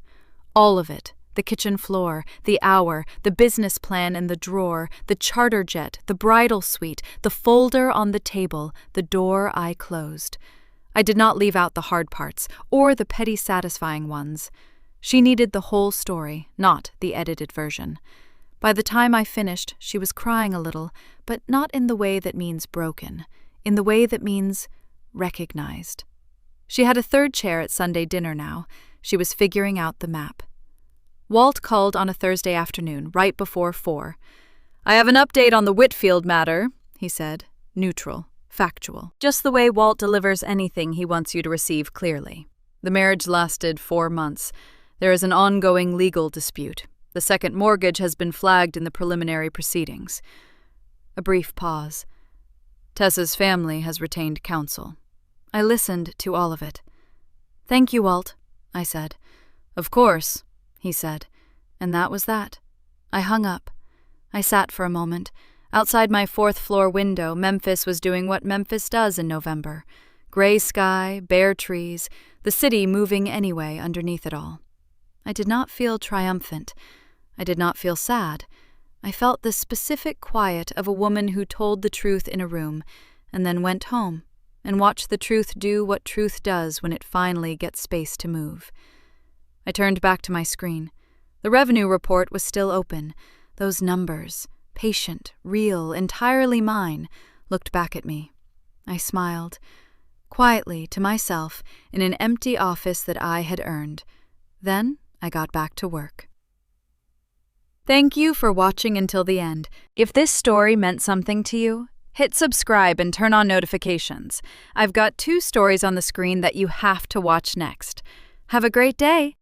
All of it. The kitchen floor, the hour, the business plan in the drawer, the charter jet, the bridal suite, the folder on the table, the door I closed. I did not leave out the hard parts, or the petty satisfying ones. She needed the whole story, not the edited version. By the time I finished, she was crying a little, but not in the way that means broken, in the way that means recognized. She had a third chair at Sunday dinner now. She was figuring out the map. Walt called on a Thursday afternoon, right before 4. "I have an update on the Whitfield matter," he said, neutral, factual. Just the way Walt delivers anything he wants you to receive clearly. The marriage lasted 4 months. There is an ongoing legal dispute. The second mortgage has been flagged in the preliminary proceedings. A brief pause. Tessa's family has retained counsel. I listened to all of it. "Thank you, Walt," I said. "Of course," he said, and that was that. I hung up. I sat for a moment. Outside my 4th-floor window, Memphis was doing what Memphis does in November. Gray sky, bare trees, the city moving anyway underneath it all. I did not feel triumphant. I did not feel sad. I felt the specific quiet of a woman who told the truth in a room and then went home and watched the truth do what truth does when it finally gets space to move. I turned back to my screen. The revenue report was still open. Those numbers, patient, real, entirely mine, looked back at me. I smiled, quietly to myself in an empty office that I had earned. Then I got back to work. Thank you for watching until the end. If this story meant something to you, hit subscribe and turn on notifications. I've got 2 stories on the screen that you have to watch next. Have a great day!